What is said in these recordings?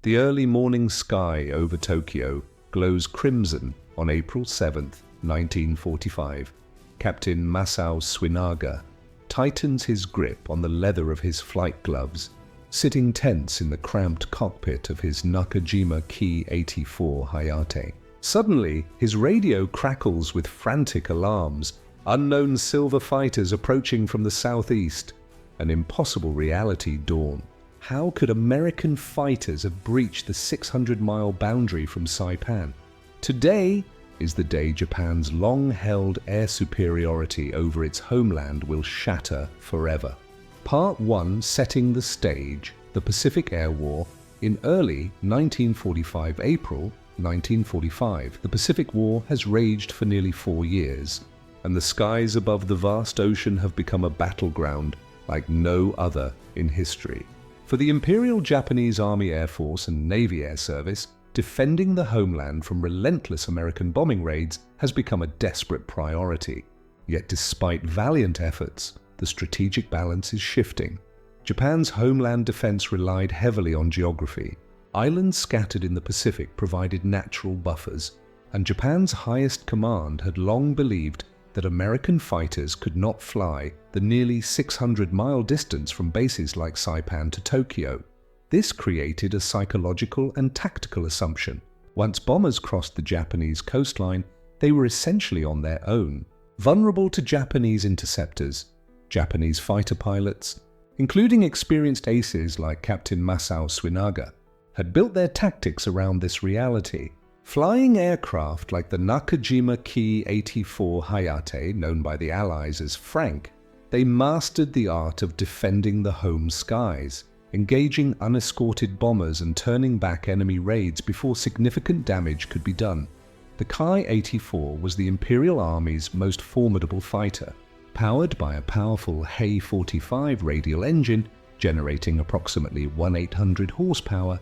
The early morning sky over Tokyo glows crimson on April 7, 1945. Captain Masao Suinaga tightens his grip on the leather of his flight gloves, sitting tense in the cramped cockpit of his Nakajima Ki-84 Hayate. Suddenly, his radio crackles with frantic alarms. Unknown silver fighters approaching from the southeast. An impossible reality dawned. How could American fighters have breached the 600-mile boundary from Saipan? Today is the day Japan's long-held air superiority over its homeland will shatter forever. Part 1, setting the stage, the Pacific Air War. In early 1945, April 1945, the Pacific War has raged for nearly 4 years, and the skies above the vast ocean have become a battleground like no other in history. For the Imperial Japanese Army Air Force and Navy Air Service, defending the homeland from relentless American bombing raids has become a desperate priority. Yet despite valiant efforts, the strategic balance is shifting. Japan's homeland defense relied heavily on geography. Islands scattered in the Pacific provided natural buffers, and Japan's highest command had long believed that American fighters could not fly the nearly 600-mile distance from bases like Saipan to Tokyo. This created a psychological and tactical assumption. Once bombers crossed the Japanese coastline, they were essentially on their own, vulnerable to Japanese interceptors. Japanese fighter pilots, including experienced aces like Captain Masao Suinaga, had built their tactics around this reality. Flying aircraft like the Nakajima Ki-84 Hayate, known by the Allies as Frank, they mastered the art of defending the home skies, engaging unescorted bombers and turning back enemy raids before significant damage could be done. The Ki-84 was the Imperial Army's most formidable fighter. Powered by a powerful He-45 radial engine, generating approximately 1,800 horsepower,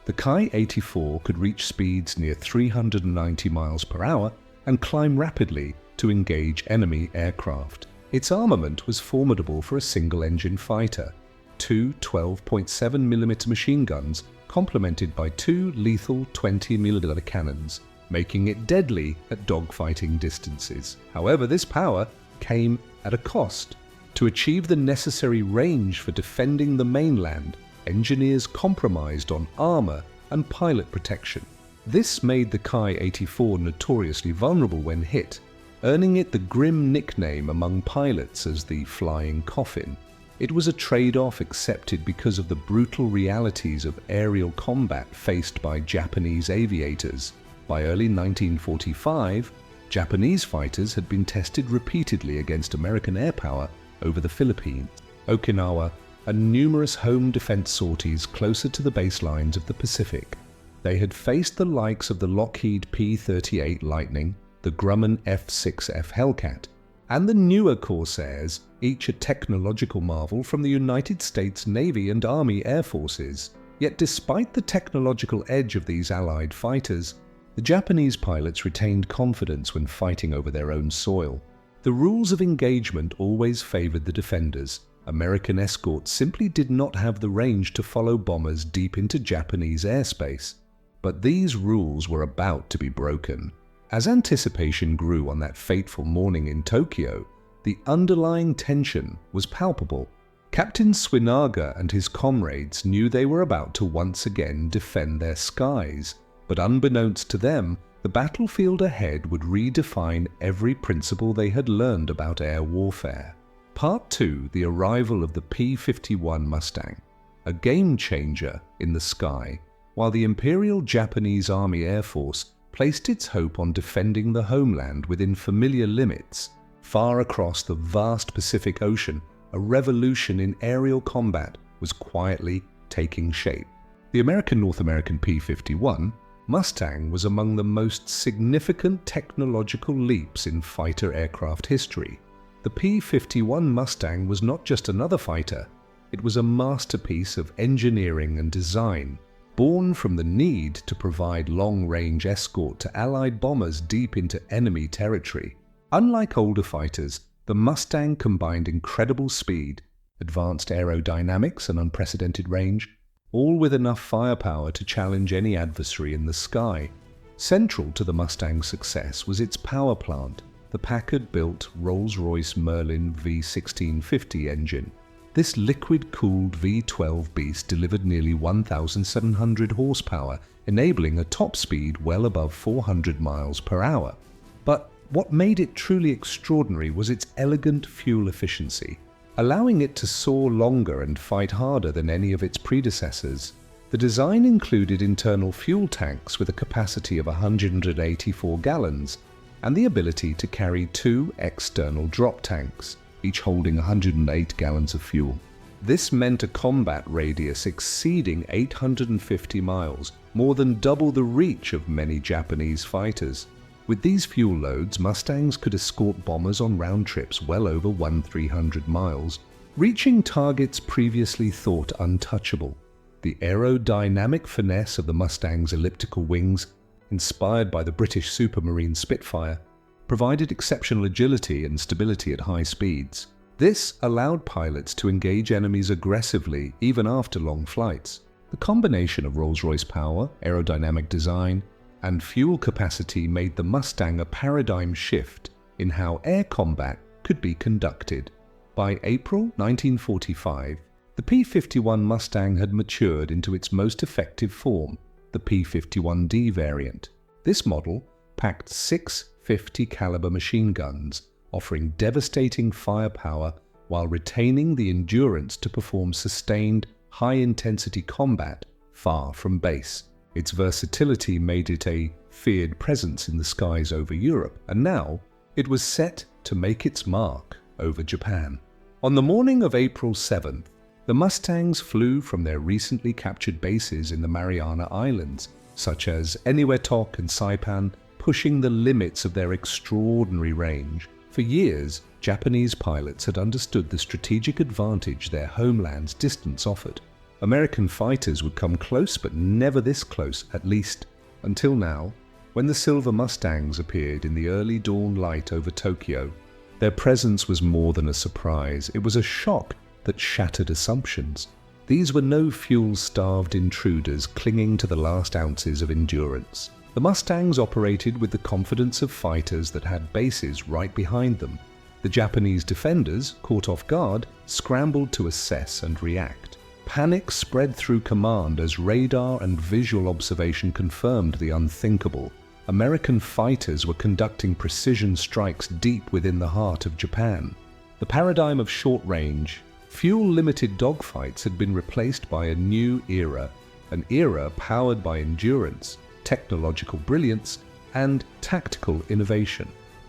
the Ki-84 could reach speeds near 390 miles per hour and climb rapidly to engage enemy aircraft. Its armament was formidable for a single-engine fighter. Two 12.7mm machine guns complemented by two lethal 20mm cannons, making it deadly at dogfighting distances. However, this power came at a cost. To achieve the necessary range for defending the mainland, engineers compromised on armor and pilot protection. This made the Ki-84 notoriously vulnerable when hit, earning it the grim nickname among pilots as the Flying Coffin. It was a trade-off accepted because of the brutal realities of aerial combat faced by Japanese aviators. By early 1945, Japanese fighters had been tested repeatedly against American air power over the Philippines, Okinawa, and numerous home defense sorties closer to the baselines of the Pacific. They had faced the likes of the Lockheed P-38 Lightning, the Grumman F-6F Hellcat, and the newer Corsairs, each a technological marvel from the United States Navy and Army Air Forces. Yet despite the technological edge of these Allied fighters, the Japanese pilots retained confidence when fighting over their own soil. The rules of engagement always favored the defenders. American escorts simply did not have the range to follow bombers deep into Japanese airspace. But these rules were about to be broken. As anticipation grew on that fateful morning in Tokyo, the underlying tension was palpable. Captain Suinaga and his comrades knew they were about to once again defend their skies, but unbeknownst to them, the battlefield ahead would redefine every principle they had learned about air warfare. Part 2, the arrival of the P-51 Mustang, a game-changer in the sky, while the Imperial Japanese Army Air Force placed its hope on defending the homeland within familiar limits. Far across the vast Pacific Ocean, a revolution in aerial combat was quietly taking shape. The North American P-51 Mustang was among the most significant technological leaps in fighter aircraft history. The P-51 Mustang was not just another fighter, it was a masterpiece of engineering and design, born from the need to provide long-range escort to Allied bombers deep into enemy territory. Unlike older fighters, the Mustang combined incredible speed, advanced aerodynamics and unprecedented range, all with enough firepower to challenge any adversary in the sky. Central to the Mustang's success was its power plant, the Packard-built Rolls-Royce Merlin V1650 engine. This liquid-cooled V12 beast delivered nearly 1,700 horsepower, enabling a top speed well above 400 miles per hour. But what made it truly extraordinary was its elegant fuel efficiency, allowing it to soar longer and fight harder than any of its predecessors. The design included internal fuel tanks with a capacity of 184 gallons and the ability to carry two external drop tanks, each holding 108 gallons of fuel. This meant a combat radius exceeding 850 miles, more than double the reach of many Japanese fighters. With these fuel loads, Mustangs could escort bombers on round trips well over 1,300 miles, reaching targets previously thought untouchable. The aerodynamic finesse of the Mustang's elliptical wings, inspired by the British Supermarine Spitfire, provided exceptional agility and stability at high speeds. This allowed pilots to engage enemies aggressively even after long flights. The combination of Rolls-Royce power, aerodynamic design, and fuel capacity made the Mustang a paradigm shift in how air combat could be conducted. By April 1945, the P-51 Mustang had matured into its most effective form, the P-51D variant. This model packed 6 50 caliber machine guns, offering devastating firepower while retaining the endurance to perform sustained, high-intensity combat far from base. Its versatility made it a feared presence in the skies over Europe, and now it was set to make its mark over Japan. On the morning of April 7th, the Mustangs flew from their recently captured bases in the Mariana Islands, such as Eniwetok and Saipan, pushing the limits of their extraordinary range. For years, Japanese pilots had understood the strategic advantage their homeland's distance offered. American fighters would come close, but never this close, at least until now, when the silver Mustangs appeared in the early dawn light over Tokyo. Their presence was more than a surprise, it was a shock that shattered assumptions. These were no fuel-starved intruders clinging to the last ounces of endurance. The Mustangs operated with the confidence of fighters that had bases right behind them. The Japanese defenders, caught off guard, scrambled to assess and react. Panic spread through command as radar and visual observation confirmed the unthinkable. American fighters were conducting precision strikes deep within the heart of Japan. The paradigm of short-range, fuel-limited dogfights had been replaced by a new era, an era powered by endurance, technological brilliance, and tactical innovation.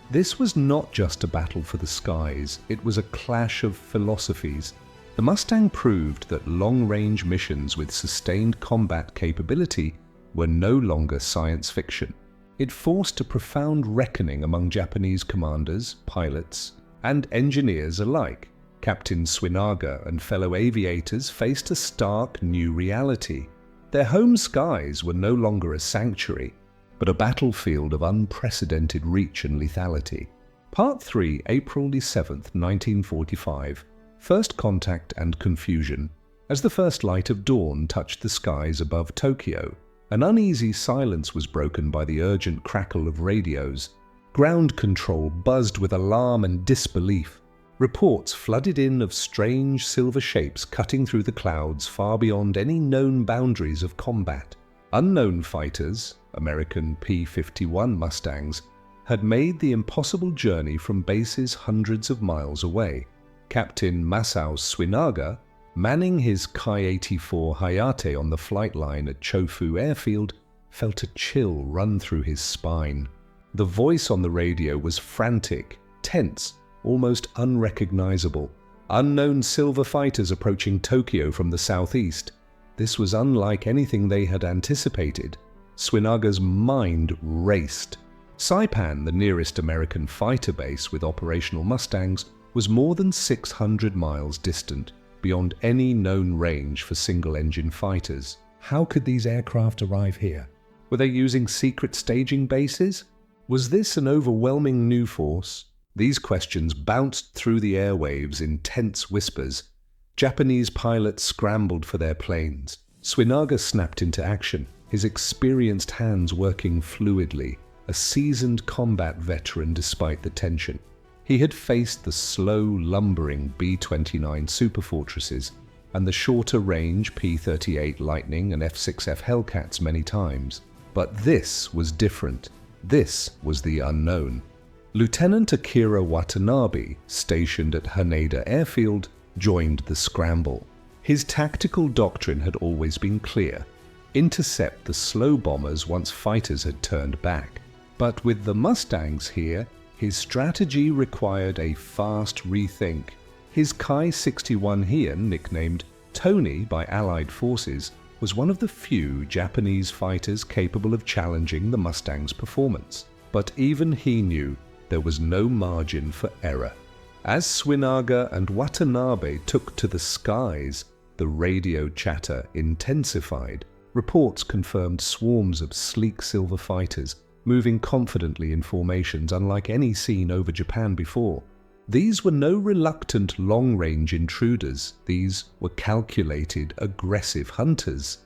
This was not just a battle for the skies, it was a clash of philosophies. The Mustang proved that long-range missions with sustained combat capability were no longer science fiction. It forced a profound reckoning among Japanese commanders, pilots, and engineers alike. Captain Swinaga and fellow aviators faced a stark new reality. Their home skies were no longer a sanctuary, but a battlefield of unprecedented reach and lethality. Part 3, April 7, 1945. First contact and confusion. As the first light of dawn touched the skies above Tokyo, an uneasy silence was broken by the urgent crackle of radios. Ground control buzzed with alarm and disbelief. Reports flooded in of strange silver shapes cutting through the clouds far beyond any known boundaries of combat. Unknown fighters, American P-51 Mustangs, had made the impossible journey from bases hundreds of miles away. Captain Masao Swinaga, manning his Ki-84 Hayate on the flight line at Chofu Airfield, felt a chill run through his spine. The voice on the radio was frantic, tense, almost unrecognizable. Unknown silver fighters approaching Tokyo from the southeast. This was unlike anything they had anticipated. Swinaga's mind raced. Saipan, the nearest American fighter base with operational Mustangs, was more than 600 miles distant, beyond any known range for single-engine fighters. How could these aircraft arrive here? Were they using secret staging bases? Was this an overwhelming new force? These questions bounced through the airwaves in tense whispers. Japanese pilots scrambled for their planes. Swinaga snapped into action, his experienced hands working fluidly, a seasoned combat veteran despite the tension. He had faced the slow, lumbering B-29 superfortresses and the shorter-range P-38 Lightning and F-6F Hellcats many times. But this was different. This was the unknown. Lieutenant Akira Watanabe, stationed at Haneda Airfield, joined the scramble. His tactical doctrine had always been clear: intercept the slow bombers once fighters had turned back. But with the Mustangs here, his strategy required a fast rethink. His Kai-61 Heian, nicknamed Tony by Allied forces, was one of the few Japanese fighters capable of challenging the Mustang's performance. But even he knew there was no margin for error. As Swinaga and Watanabe took to the skies, the radio chatter intensified. Reports confirmed swarms of sleek silver fighters, moving confidently in formations unlike any seen over Japan before. These were no reluctant long-range intruders. These were calculated, aggressive hunters.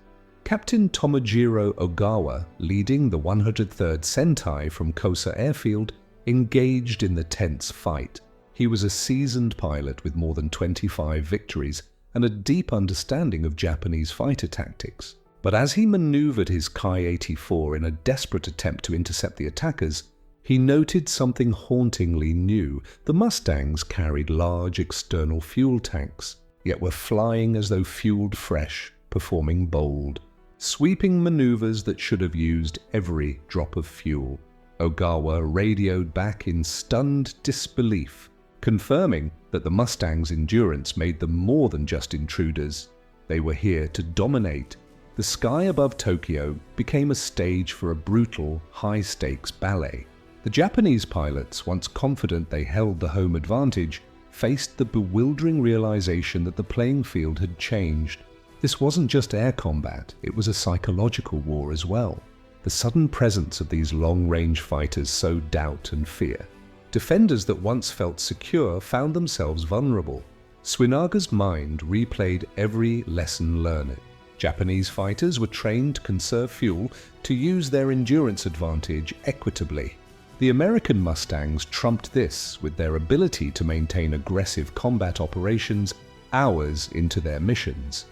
Captain Tomojiro Ogawa, leading the 103rd Sentai from Kosa Airfield, engaged in the tense fight. He was a seasoned pilot with more than 25 victories and a deep understanding of Japanese fighter tactics. But as he maneuvered his Kai-84 in a desperate attempt to intercept the attackers, he noted something hauntingly new. The Mustangs carried large external fuel tanks, yet were flying as though fueled fresh, performing bold, sweeping maneuvers that should have used every drop of fuel. Ogawa radioed back in stunned disbelief, confirming that the Mustang's endurance made them more than just intruders. They were here to dominate. The sky above Tokyo became a stage for a brutal, high-stakes ballet. The Japanese pilots, once confident they held the home advantage, faced the bewildering realization that the playing field had changed. This wasn't just air combat, it was a psychological war as well. The sudden presence of these long-range fighters sowed doubt and fear. Defenders that once felt secure found themselves vulnerable. Swinaga's mind replayed every lesson learned. Japanese fighters were trained to conserve fuel, to use their endurance advantage equitably. The American Mustangs trumped this with their ability to maintain aggressive combat operations hours into their missions.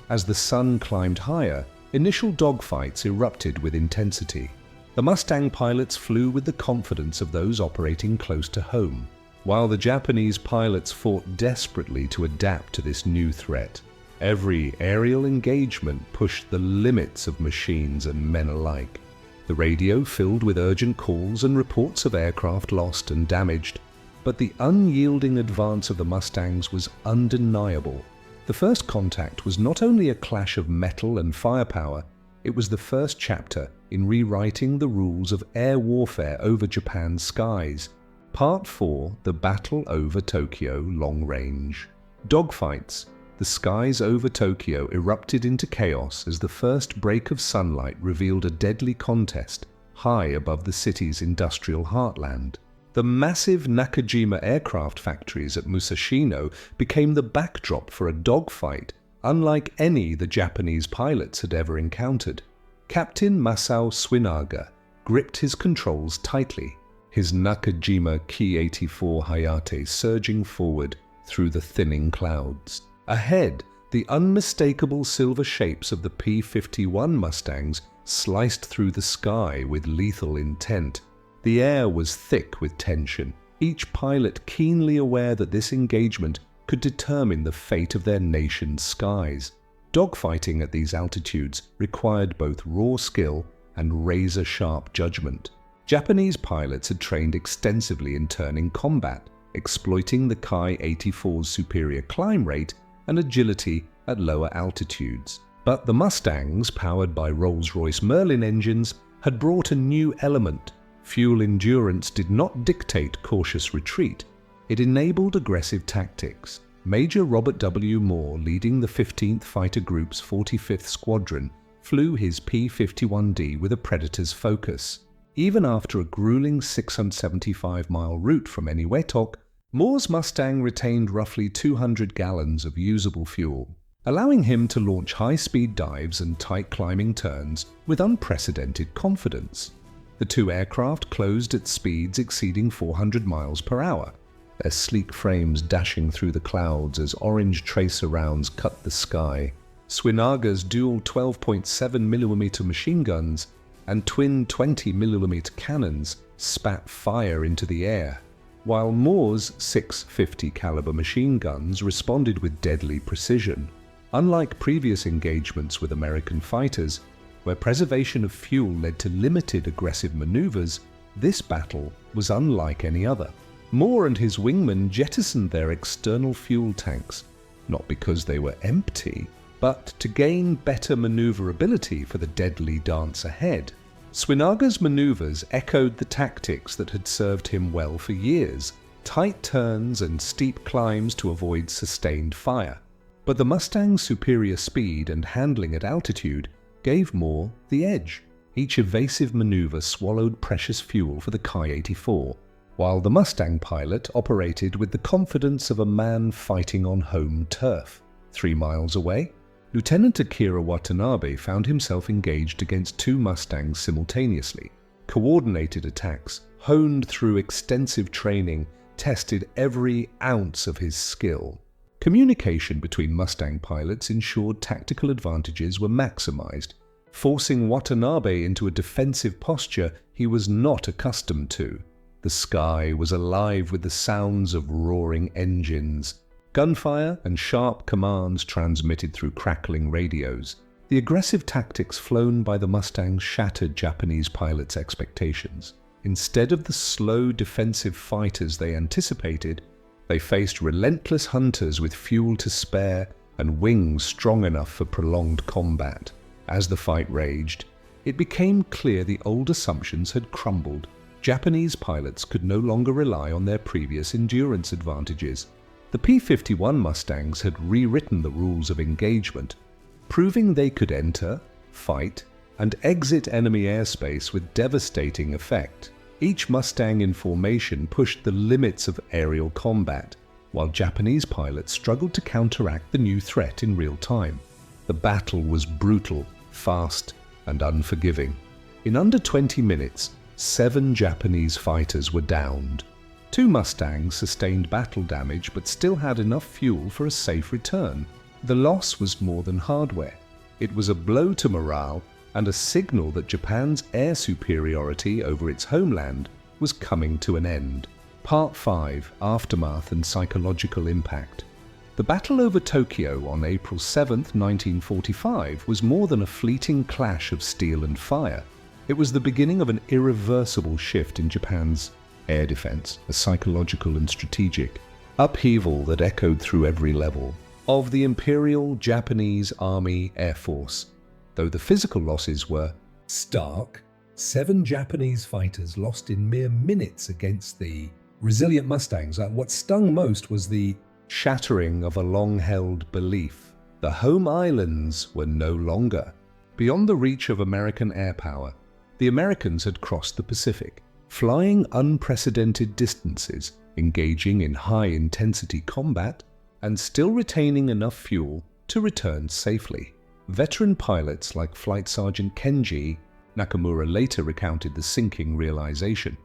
As the sun climbed higher, initial dogfights erupted with intensity. The Mustang pilots flew with the confidence of those operating close to home, while the Japanese pilots fought desperately to adapt to this new threat. Every aerial engagement pushed the limits of machines and men alike. The radio filled with urgent calls and reports of aircraft lost and damaged, but the unyielding advance of the Mustangs was undeniable. The first contact was not only a clash of metal and firepower, it was the first chapter in rewriting the rules of air warfare over Japan's skies. Part 4, The Battle over Tokyo Long Range. Dogfights. The skies over Tokyo erupted into chaos as the first break of sunlight revealed a deadly contest high above the city's industrial heartland. The massive Nakajima aircraft factories at Musashino became the backdrop for a dogfight unlike any the Japanese pilots had ever encountered. Captain Masao Swinaga gripped his controls tightly, his Nakajima Ki-84 Hayate surging forward through the thinning clouds. Ahead, the unmistakable silver shapes of the P-51 Mustangs sliced through the sky with lethal intent. The air was thick with tension, each pilot keenly aware that this engagement could determine the fate of their nation's skies. Dogfighting at these altitudes required both raw skill and razor-sharp judgment. Japanese pilots had trained extensively in turning combat, exploiting the Kai-84's superior climb rate and agility at lower altitudes. But the Mustangs, powered by Rolls-Royce Merlin engines, had brought a new element. Fuel endurance did not dictate cautious retreat. It enabled aggressive tactics. Major Robert W. Moore, leading the 15th Fighter Group's 45th Squadron, flew his P-51D with a Predator's focus. Even after a grueling 675-mile route from Eniwetok, Moore's Mustang retained roughly 200 gallons of usable fuel. allowing him to launch high-speed dives and tight climbing turns with unprecedented confidence. The two aircraft closed at speeds exceeding 400 miles per hour, their sleek frames dashing through the clouds as orange tracer rounds cut the sky. Swinaga's dual 12.7mm machine guns and twin 20mm cannons spat fire into the air, while Moore's 650 caliber machine guns responded with deadly precision. Unlike previous engagements with American fighters, where preservation of fuel led to limited aggressive maneuvers, this battle was unlike any other. Moore and his wingmen jettisoned their external fuel tanks, not because they were empty, but to gain better maneuverability for the deadly dance ahead. Swinaga's maneuvers echoed the tactics that had served him well for years: tight turns and steep climbs to avoid sustained fire. But the Mustang's superior speed and handling at altitude gave Moore the edge. Each evasive maneuver swallowed precious fuel for the Ki-84, while the Mustang pilot operated with the confidence of a man fighting on home turf. 3 miles away, Lieutenant Akira Watanabe found himself engaged against two Mustangs simultaneously. Coordinated attacks, honed through extensive training, tested every ounce of his skill. Communication between Mustang pilots ensured tactical advantages were maximized, forcing Watanabe into a defensive posture he was not accustomed to. The sky was alive with the sounds of roaring engines, gunfire and sharp commands transmitted through crackling radios. The aggressive tactics flown by the Mustangs shattered Japanese pilots' expectations. Instead of the slow defensive fighters they anticipated, they faced relentless hunters with fuel to spare and wings strong enough for prolonged combat. As the fight raged, it became clear the old assumptions had crumbled. Japanese pilots could no longer rely on their previous endurance advantages. The P-51 Mustangs had rewritten the rules of engagement, proving they could enter, fight, and exit enemy airspace with devastating effect. Each Mustang in formation pushed the limits of aerial combat, while Japanese pilots struggled to counteract the new threat in real time. The battle was brutal, fast, and unforgiving. In under 20 minutes, 7 Japanese fighters were downed. 2 Mustangs sustained battle damage but still had enough fuel for a safe return. The loss was more than hardware. It was a blow to morale and a signal that Japan's air superiority over its homeland was coming to an end. Part 5: Aftermath and Psychological Impact. The battle over Tokyo on April 7, 1945 was more than a fleeting clash of steel and fire. It was the beginning of an irreversible shift in Japan's air defense, a psychological and strategic upheaval that echoed through every level of the Imperial Japanese Army Air Force. Though the physical losses were stark, 7 Japanese fighters lost in mere minutes against the resilient Mustangs. What stung most was the shattering of a long-held belief. The home islands were no longer beyond the reach of American air power. The Americans had crossed the Pacific, flying unprecedented distances, engaging in high-intensity combat, and still retaining enough fuel to return safely. Veteran pilots like Flight Sergeant Kenji Nakamura later recounted the sinking realization.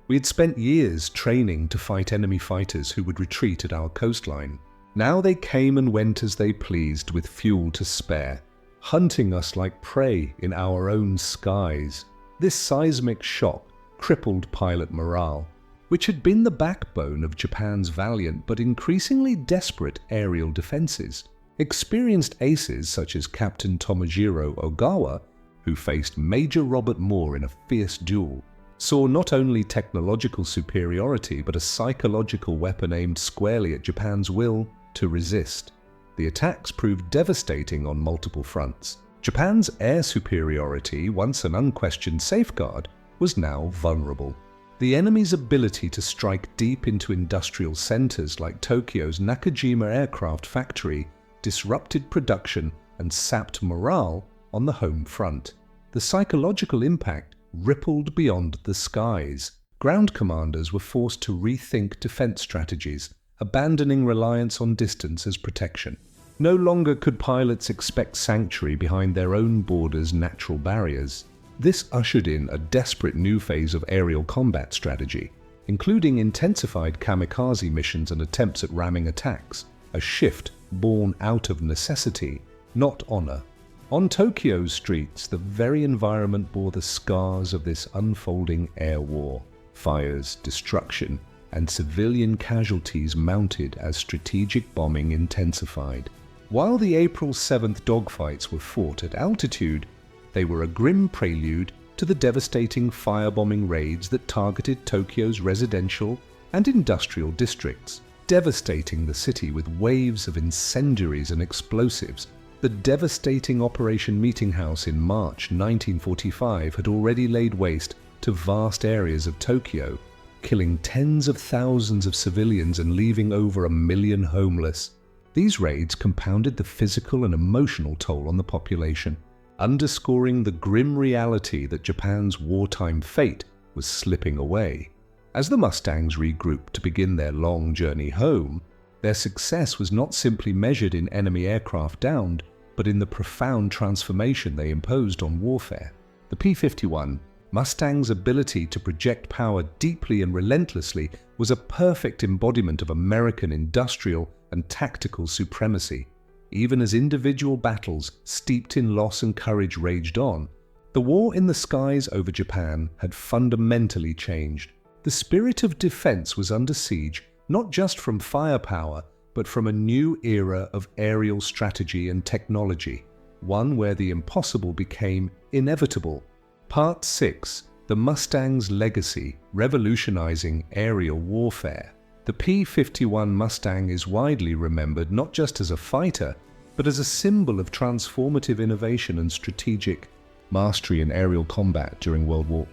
We had spent years training to fight enemy fighters who would retreat at our coastline. Now they came and went as they pleased with fuel to spare, hunting us like prey in our own skies. This seismic shock crippled pilot morale, which had been the backbone of Japan's valiant but increasingly desperate aerial defenses. Experienced aces such as Captain Tomojiro Ogawa, who faced Major Robert Moore in a fierce duel, saw not only technological superiority but a psychological weapon aimed squarely at Japan's will to resist. The attacks proved devastating on multiple fronts. Japan's air superiority, once an unquestioned safeguard, was now vulnerable. The enemy's ability to strike deep into industrial centers like Tokyo's Nakajima aircraft factory disrupted production and sapped morale on the home front. The psychological impact rippled beyond the skies. Ground commanders were forced to rethink defense strategies, abandoning reliance on distance as protection. No longer could pilots expect sanctuary behind their own borders' natural barriers. This ushered in a desperate new phase of aerial combat strategy, including intensified kamikaze missions and attempts at ramming attacks, a shift born out of necessity, not honor. On Tokyo's streets, the very environment bore the scars of this unfolding air war. Fires, destruction, and civilian casualties mounted as strategic bombing intensified. While the April 7th dogfights were fought at altitude, they were a grim prelude to the devastating firebombing raids that targeted Tokyo's residential and industrial districts, devastating the city with waves of incendiaries and explosives. The devastating Operation Meeting House in March 1945 had already laid waste to vast areas of Tokyo, killing tens of thousands of civilians and leaving over 1 million homeless. These raids compounded the physical and emotional toll on the population, underscoring the grim reality that Japan's wartime fate was slipping away. As the Mustangs regrouped to begin their long journey home, their success was not simply measured in enemy aircraft downed, but in the profound transformation they imposed on warfare. The P-51 Mustang's ability to project power deeply and relentlessly was a perfect embodiment of American industrial and tactical supremacy. Even as individual battles steeped in loss and courage raged on, the war in the skies over Japan had fundamentally changed. The spirit of defense was under siege, not just from firepower, but from a new era of aerial strategy and technology, one where the impossible became inevitable. Part 6. The Mustang's Legacy, Revolutionizing Aerial Warfare. The P-51 Mustang is widely remembered not just as a fighter, but as a symbol of transformative innovation and strategic mastery in aerial combat during World War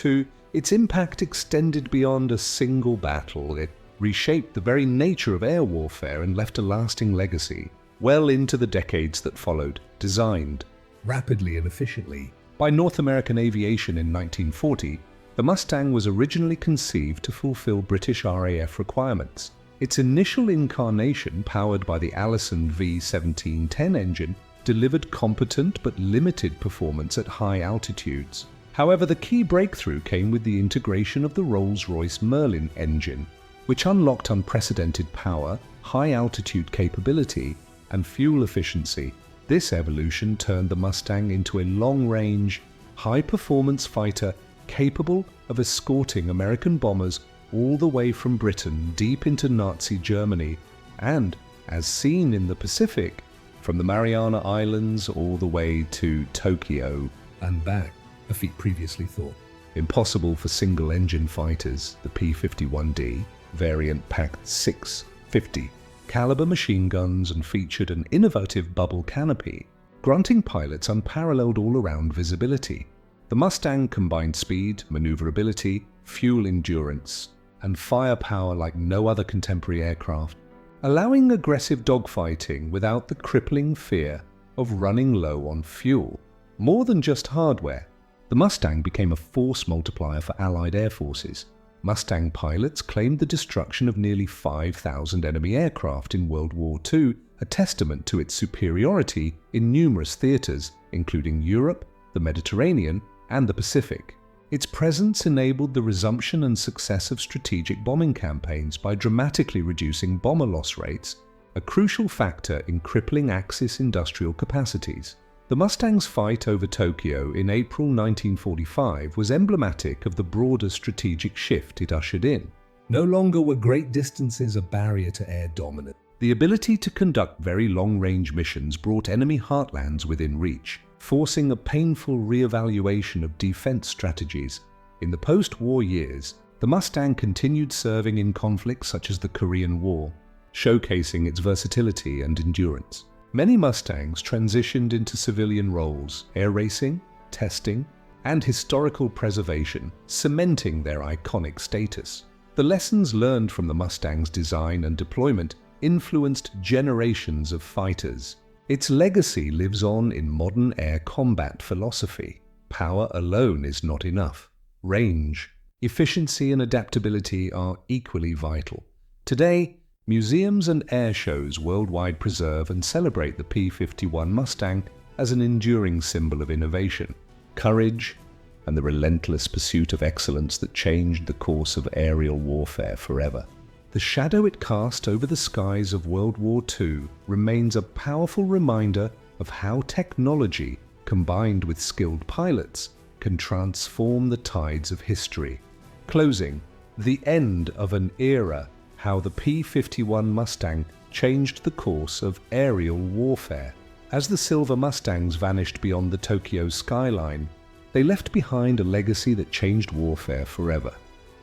II. Its impact extended beyond a single battle. It reshaped the very nature of air warfare and left a lasting legacy well into the decades that followed. Designed rapidly and efficiently by North American Aviation in 1940, the Mustang was originally conceived to fulfill British RAF requirements. Its initial incarnation, powered by the Allison V1710 engine, delivered competent but limited performance at high altitudes. However, the key breakthrough came with the integration of the Rolls-Royce Merlin engine, which unlocked unprecedented power, high-altitude capability, and fuel efficiency. This evolution turned the Mustang into a long-range, high-performance fighter capable of escorting American bombers all the way from Britain deep into Nazi Germany and, as seen in the Pacific, from the Mariana Islands all the way to Tokyo and back, a feat previously thought impossible for single-engine fighters. The P-51D variant packed 650 caliber machine guns and featured an innovative bubble canopy, granting pilots unparalleled all-around visibility. The Mustang combined speed, maneuverability, fuel endurance, and firepower like no other contemporary aircraft, allowing aggressive dogfighting without the crippling fear of running low on fuel. More than just hardware, the Mustang became a force multiplier for Allied air forces. Mustang pilots claimed the destruction of nearly 5,000 enemy aircraft in World War II, a testament to its superiority in numerous theaters, including Europe, the Mediterranean, and the Pacific. Its presence enabled the resumption and success of strategic bombing campaigns by dramatically reducing bomber loss rates, a crucial factor in crippling Axis industrial capacities. The Mustang's fight over Tokyo in April 1945 was emblematic of the broader strategic shift it ushered in. No longer were great distances a barrier to air dominance. The ability to conduct very long-range missions brought enemy heartlands within reach, forcing a painful re-evaluation of defense strategies. In the post-war years, the Mustang continued serving in conflicts such as the Korean War, showcasing its versatility and endurance. Many Mustangs transitioned into civilian roles, air racing, testing, and historical preservation, cementing their iconic status. The lessons learned from the Mustang's design and deployment influenced generations of fighters. Its legacy lives on in modern air combat philosophy. Power alone is not enough. Range, efficiency, and adaptability are equally vital. Today, Museums and air shows worldwide preserve and celebrate the P-51 Mustang as an enduring symbol of innovation, courage, and the relentless pursuit of excellence that changed the course of aerial warfare forever. The shadow it cast over the skies of World War II remains a powerful reminder of how technology, combined with skilled pilots, can transform the tides of history. Closing, the end of an era, how the P-51 Mustang changed the course of aerial warfare. As the silver Mustangs vanished beyond the Tokyo skyline, they left behind a legacy that changed warfare forever.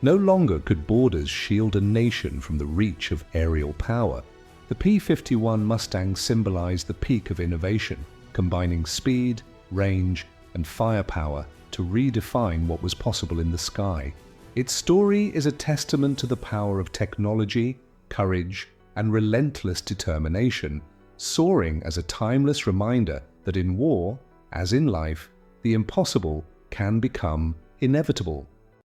No longer could borders shield a nation from the reach of aerial power. The P-51 Mustang symbolized the peak of innovation, combining speed, range, and firepower to redefine what was possible in the sky. Its story is a testament to the power of technology, courage, and relentless determination, soaring as a timeless reminder that in war, as in life, the impossible can become inevitable.